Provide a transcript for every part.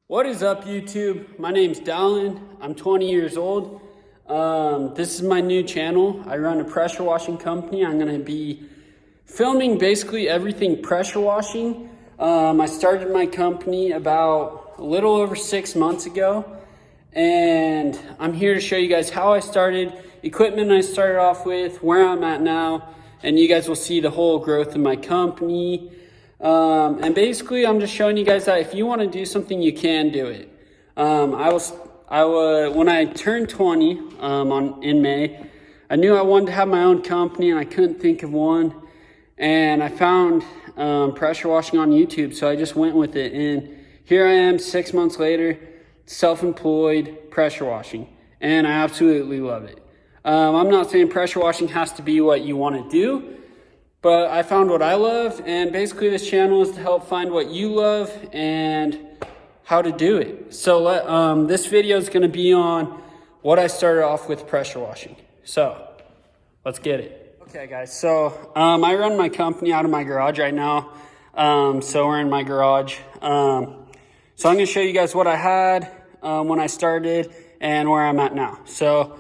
What is up, YouTube? My name's Dallin. I'm 20 years old. This is my new channel. I run a pressure washing company. I'm gonna be filming basically everything pressure washing. I started my company about a little over 6 months ago, and I'm here to show you guys how I started, equipment I started off with, where I'm at now, and you guys will see the whole growth of my company. And basically I'm just showing you guys that if you want to do something, you can do it. When I turned 20 in May, I knew I wanted to have my own company and I couldn't think of one. And I found pressure washing on YouTube, so I just went with it. And here I am 6 months later, self-employed pressure washing, and I absolutely love it. I'm not saying pressure washing has to be what you want to do, but I found what I love, and basically this channel is to help find what you love and how to do it. So this video is going to be on what I started off with pressure washing. So let's get it. Okay guys, so I run my company out of my garage right now. So we're in my garage. So I'm going to show you guys what I had when I started and where I'm at now. So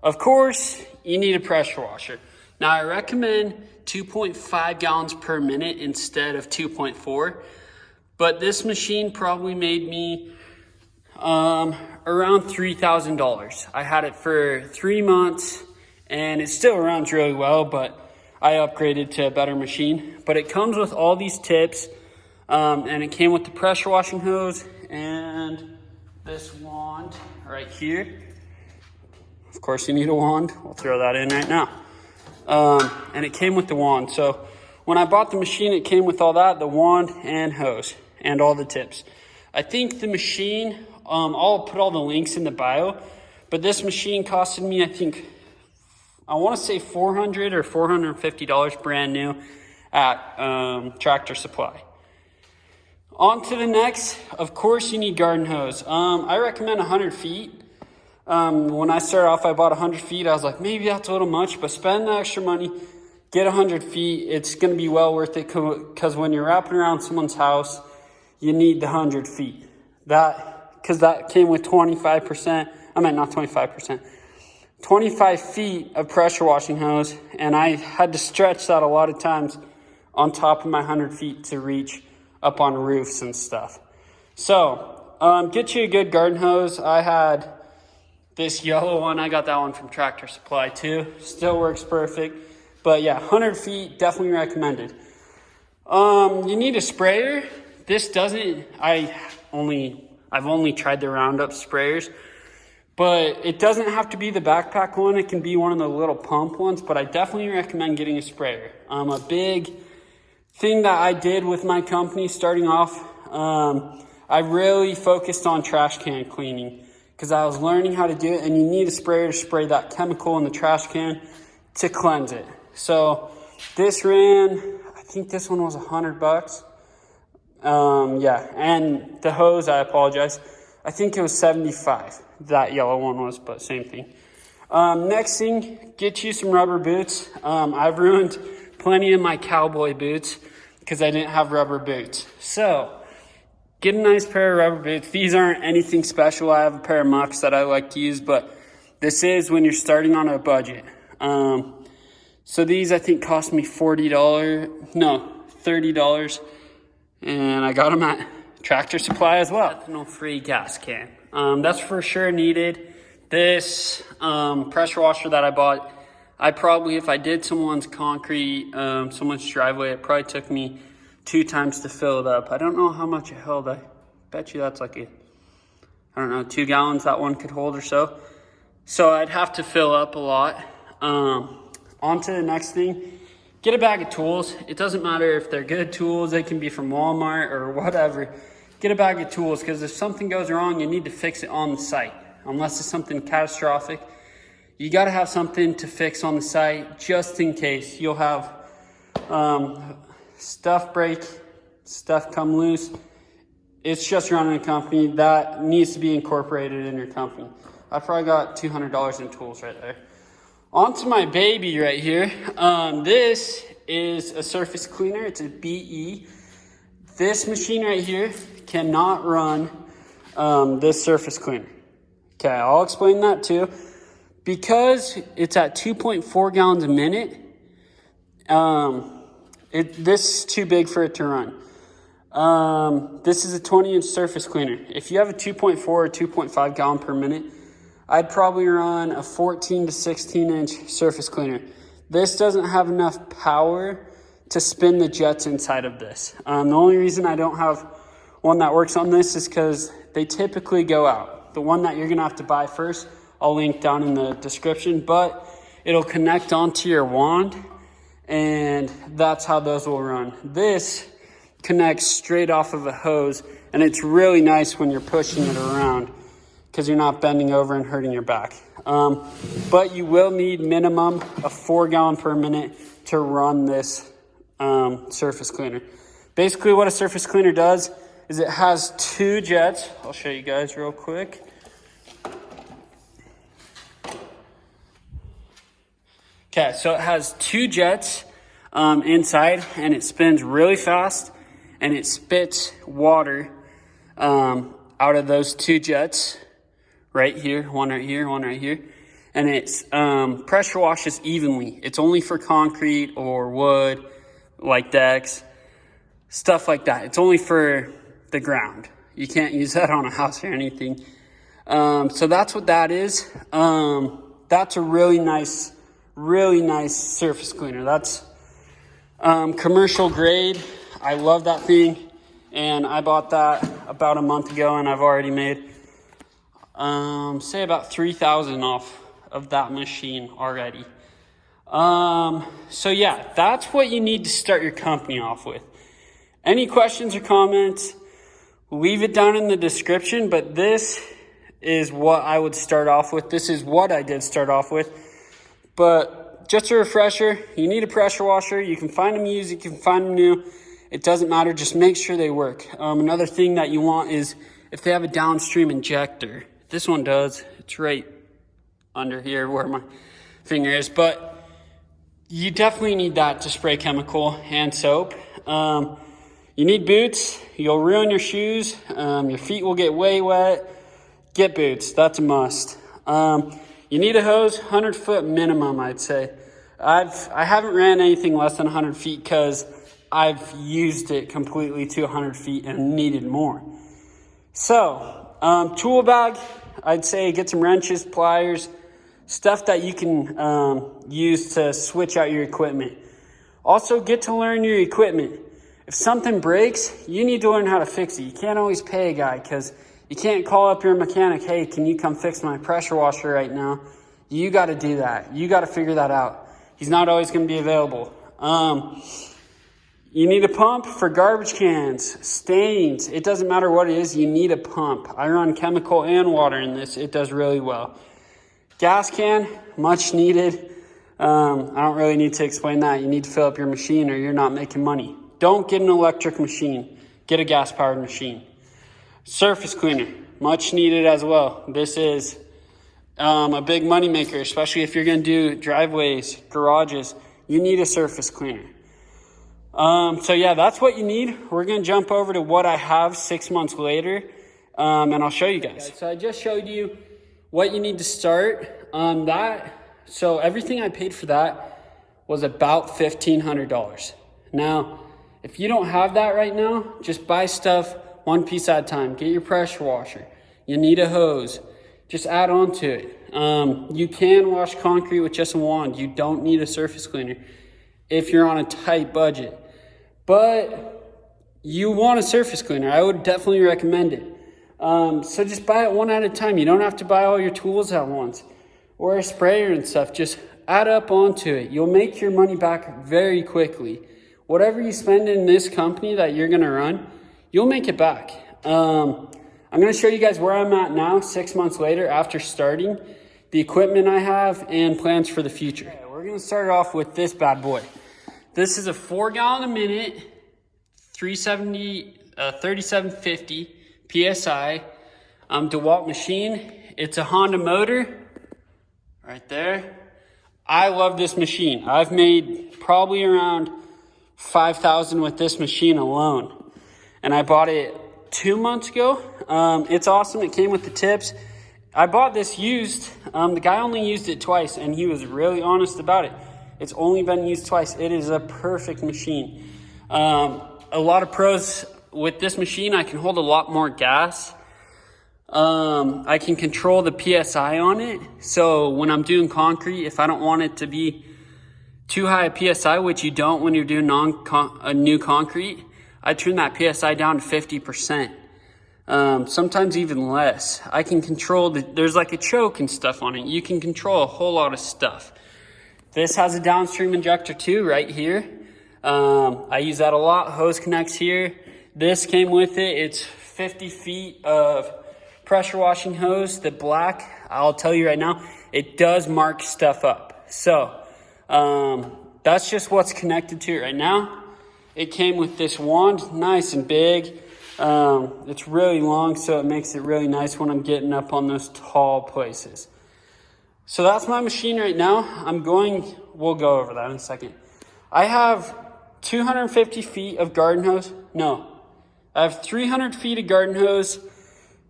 of course you need a pressure washer. Now I recommend 2.5 gallons per minute instead of 2.4, but this machine probably made me around $3,000. I had it for 3 months and it still runs really well, but I upgraded to a better machine. But it comes with all these tips, and it came with the pressure washing hose and this wand right here. Of course you need a wand. We'll throw that in right now. And it came with the wand. So when I bought the machine, it came with all that, the wand and hose and all the tips. I think the machine, I'll put all the links in the bio, but this machine costed me, I want to say $400 or $450 brand new at Tractor Supply. On to the next, of course you need garden hose. I recommend 100 feet. When I started off, I bought 100 feet. I was like, maybe that's a little much, but spend the extra money, get 100 feet. It's going to be well worth it, because when you're wrapping around someone's house, you need the 100 feet. Because that came with 25%. I meant not 25%. 25 feet of pressure washing hose, and I had to stretch that a lot of times on top of my 100 feet to reach up on roofs and stuff. So get you a good garden hose. I had this yellow one. I got that one from Tractor Supply too. Still works perfect. But yeah, 100 feet, definitely recommended. You need a sprayer. This doesn't, I've only tried the Roundup sprayers, but it doesn't have to be the backpack one. It can be one of the little pump ones, but I definitely recommend getting a sprayer. A big thing that I did with my company starting off, I really focused on trash can cleaning, because I was learning how to do it, and you need a sprayer to spray that chemical in the trash can to cleanse it. So this ran, I think this one was $100. Yeah, and the hose, I apologize, I think it was 75. That yellow one was, but same thing. Next thing, get you some rubber boots. I've ruined plenty of my cowboy boots because I didn't have rubber boots. So get a nice pair of rubber boots. These aren't anything special. I have a pair of Mucks that I like to use, but this is when you're starting on a budget. So these I think cost me $30, and I got them at Tractor Supply as well. Ethanol-free gas can. That's for sure needed. This pressure washer that I bought, if I did someone's concrete, someone's driveway, it probably took me 2 times to fill it up. I don't know how much it held. I bet you that's like 2 gallons that one could hold or so. So I'd have to fill up a lot. On to the next thing. Get a bag of tools. It doesn't matter if they're good tools. They can be from Walmart or whatever. Get a bag of tools, because if something goes wrong, you need to fix it on the site. Unless it's something catastrophic, you got to have something to fix on the site just in case. You'll have stuff break, stuff come loose. It's just running a company that needs to be incorporated in your company. I probably got $200 in tools right there. On to my baby right here. This is a surface cleaner. It's a BE. This machine right here cannot run this surface cleaner. Okay, I'll explain that too. Because it's at 2.4 gallons a minute, this is too big for it to run. This is a 20-inch surface cleaner. If you have a 2.4 or 2.5 gallon per minute, I'd probably run a 14 to 16-inch surface cleaner. This doesn't have enough power to spin the jets inside of this. The only reason I don't have one that works on this is because they typically go out. The one that you're gonna have to buy first, I'll link down in the description, but it'll connect onto your wand, and that's how those will run. This connects straight off of a hose, and it's really nice when you're pushing it around because you're not bending over and hurting your back. But you will need minimum of 4 gallon per minute to run this surface cleaner. Basically what a surface cleaner does is it has 2 jets. I'll show you guys real quick. Okay, so it has 2 jets inside, and it spins really fast, and it spits water out of those 2 jets right here, one right here, one right here. And it's pressure washes evenly. It's only for concrete or wood, like decks, stuff like that. It's only for the ground. You can't use that on a house or anything. So that's what that is. That's a really nice surface cleaner. That's commercial grade. I love that thing, and I bought that about a month ago, and I've already made say about 3,000 off of that machine already. So yeah, that's what you need to start your company off with. Any questions or comments, leave it down in the description, but this is what I would start off with. This is what I did start off with. But just a refresher, you need a pressure washer. You can find them used, you can find them new. It doesn't matter, just make sure they work. Another thing that you want is if they have a downstream injector. This one does, it's right under here where my finger is, but you definitely need that to spray chemical and soap. You need boots, you'll ruin your shoes, your feet will get way wet. Get boots, that's a must. You need a hose, 100 foot minimum, I'd say. I haven't ran anything less than 100 feet because I've used it completely to 100 feet and needed more. So, tool bag, I'd say get some wrenches, pliers, stuff that you can use to switch out your equipment. Also, get to learn your equipment. If something breaks, you need to learn how to fix it. You can't always pay a guy because you can't call up your mechanic, hey, can you come fix my pressure washer right now? You got to do that. You got to figure that out. He's not always going to be available. You need a pump for garbage cans, stains. It doesn't matter what it is, you need a pump. I run chemical and water in this. It does really well. Gas can, much needed. I don't really need to explain that. You need to fill up your machine or you're not making money. Don't get an electric machine. Get a gas-powered machine. Surface cleaner, much needed as well. This is a big money maker, especially if you're going to do driveways, garages. You need a surface cleaner. So yeah, that's what you need. We're going to jump over to what I have 6 months later, and I'll show you guys. So I just showed you what you need to start on that. So everything I paid for that was about $1,500. Now, if you don't have that right now, just buy stuff one piece at a time. Get your pressure washer. You need a hose. Just add on to it. You can wash concrete with just a wand. You don't need a surface cleaner if you're on a tight budget. But you want a surface cleaner. I would definitely recommend it. So just buy it one at a time. You don't have to buy all your tools at once or a sprayer and stuff. Just add up onto it. You'll make your money back very quickly. Whatever you spend in this company that you're going to run, you'll make it back. I'm going to show you guys where I'm at now, 6 months later after starting, the equipment I have, and plans for the future. Okay, we're going to start off with this bad boy. This is a 4 gallon a minute, 3750 PSI DeWalt machine. It's a Honda motor right there. I love this machine. I've made probably around 5,000 with this machine alone. And I bought it 2 months ago. It's awesome. It came with the tips. I bought this used. The guy only used it twice, and he was really honest about it. It's only been used twice. It is a perfect machine. A lot of pros with this machine, I can hold a lot more gas. I can control the PSI on it. So when I'm doing concrete, if I don't want it to be too high a PSI, which you don't when you're doing new concrete, I turn that PSI down to 50%. Sometimes even less. I can control there's like a choke and stuff on it. You can control a whole lot of stuff. This has a downstream injector too, right here. I use that a lot. Hose connects here. This came with it. It's 50 feet of pressure washing hose. The black, I'll tell you right now, it does mark stuff up. So that's just what's connected to it right now. It came with this wand, nice and big. It's really long, so it makes it really nice when I'm getting up on those tall places. So that's my machine right now. We'll go over that in a second. I have 250 feet of garden hose. No, I have 300 feet of garden hose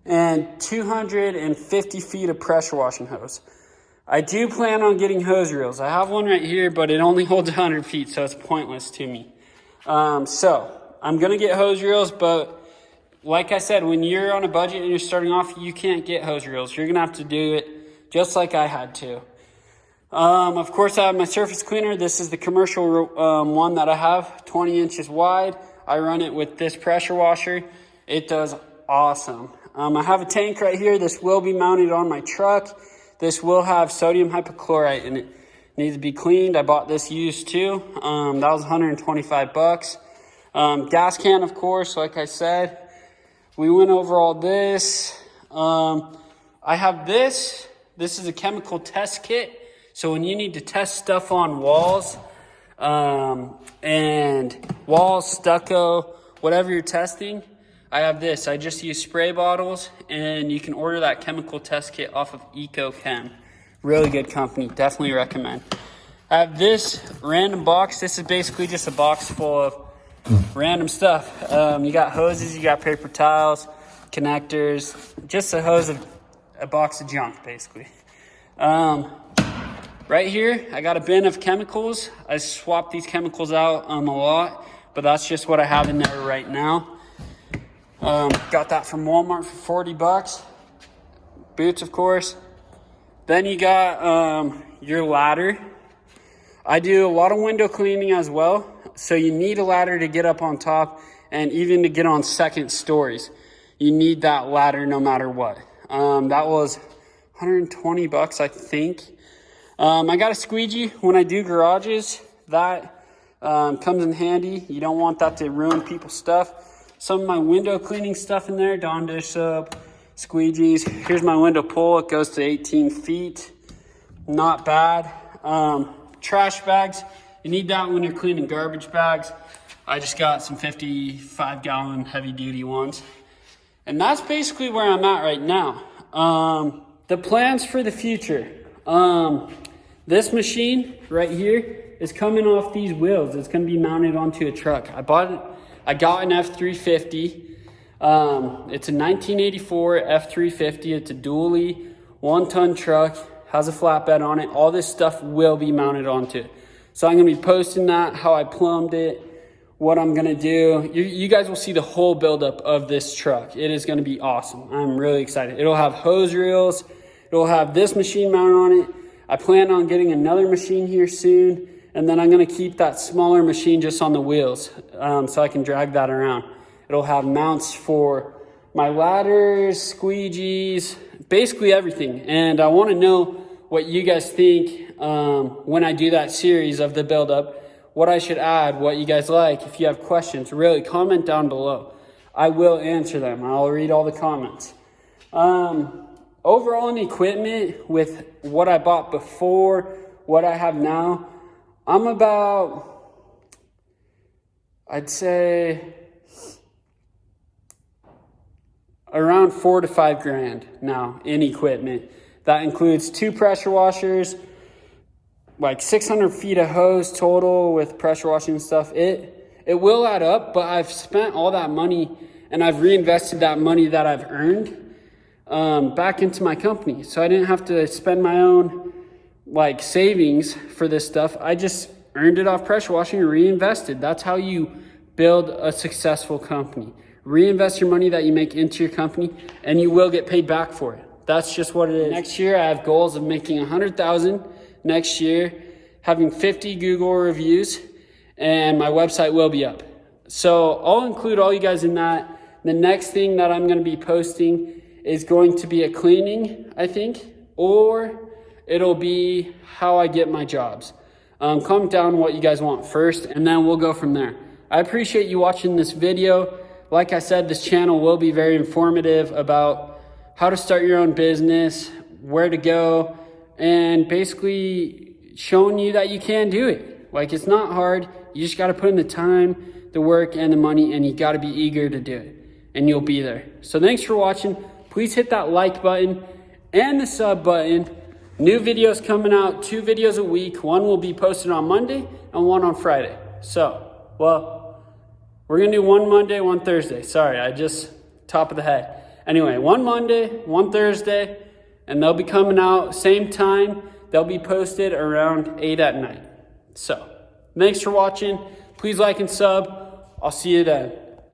and 250 feet of pressure washing hose. I do plan on getting hose reels. I have one right here, but it only holds 100 feet, so it's pointless to me. So I'm going to get hose reels, but like I said, when you're on a budget and you're starting off, you can't get hose reels. You're going to have to do it just like I had to. Of course, I have my surface cleaner. This is the commercial one that I have, 20 inches wide. I run it with this pressure washer. It does awesome. I have a tank right here. This will be mounted on my truck. This will have sodium hypochlorite in it. Needs to be cleaned. I bought this used too. That was $125. Gas can, of course, like I said. We went over all this. I have this. This is a chemical test kit. So when you need to test stuff on walls, and walls, stucco, whatever you're testing, I have this. I just use spray bottles, and you can order that chemical test kit off of EcoChem. Really good company. Definitely recommend. I have this random box. This is basically just a box full of random stuff. You got hoses, you got paper towels, connectors, just a box of junk, basically. Right here, I got a bin of chemicals. I swap these chemicals out a lot, but that's just what I have in there right now. Got that from Walmart for $40. Boots, of course. Then you got your ladder. I do a lot of window cleaning as well, so you need a ladder to get up on top and even to get on second stories. You need that ladder no matter what. That was $120, I think. I got a squeegee when I do garages. That comes in handy. You don't want that to ruin people's stuff. Some of my window cleaning stuff in there, Dawn dish soap, squeegees. Here's my window pull. It goes to 18 feet. Not bad. Trash bags. You need that when you're cleaning garbage bags. I just got some 55-gallon heavy-duty ones. And that's basically where I'm at right now. The plans for the future. This machine right here is coming off these wheels. It's going to be mounted onto a truck. I got an F350. It's a 1984 F350. It's a dually 1-ton truck. Has a flatbed on it. All this stuff will be mounted onto it. So I'm going to be posting that, how I plumbed it, what I'm going to do. You guys will see the whole buildup of this truck. It is going to be awesome. I'm really excited. It'll have hose reels. It'll have this machine mounted on it. I plan on getting another machine here soon, and then I'm going to keep that smaller machine just on the wheels so I can drag that around. It'll have mounts for my ladders, squeegees, basically everything. And I want to know what you guys think when I do that series of the build-up, what I should add, what you guys like. If you have questions, really comment down below. I will answer them. I'll read all the comments. Overall in equipment, with what I bought before, what I have now, I'm about, I'd say, around $4,000 to $5,000 now in equipment. That includes 2 pressure washers, like 600 feet of hose total with pressure washing and stuff. It will add up, but I've spent all that money and I've reinvested that money that I've earned back into my company. So I didn't have to spend my own like savings for this stuff. I just earned it off pressure washing and reinvested. That's how you build a successful company. Reinvest your money that you make into your company, and you will get paid back for it. That's just what it is. Next year, I have goals of making 100,000 next year, having 50 Google reviews, and my website will be up. So I'll include all you guys in that. The next thing that I'm going to be posting is going to be a cleaning, I think, or it'll be how I get my jobs. Comment down what you guys want first, and then we'll go from there. I appreciate you watching this video. Like I said, this channel will be very informative about how to start your own business, where to go, and basically showing you that you can do it. Like, it's not hard. You just got to put in the time, the work, and the money, and you got to be eager to do it, and you'll be there. So thanks for watching. Please hit that like button and the sub button. New videos coming out, 2 videos a week. One will be posted on Monday and one on Friday. So, well, we're going to do one Monday, one Thursday. Sorry, I just top of the head. Anyway, one Monday, one Thursday, and they'll be coming out same time. They'll be posted around 8 at night. So, thanks for watching. Please like and sub. I'll see you then.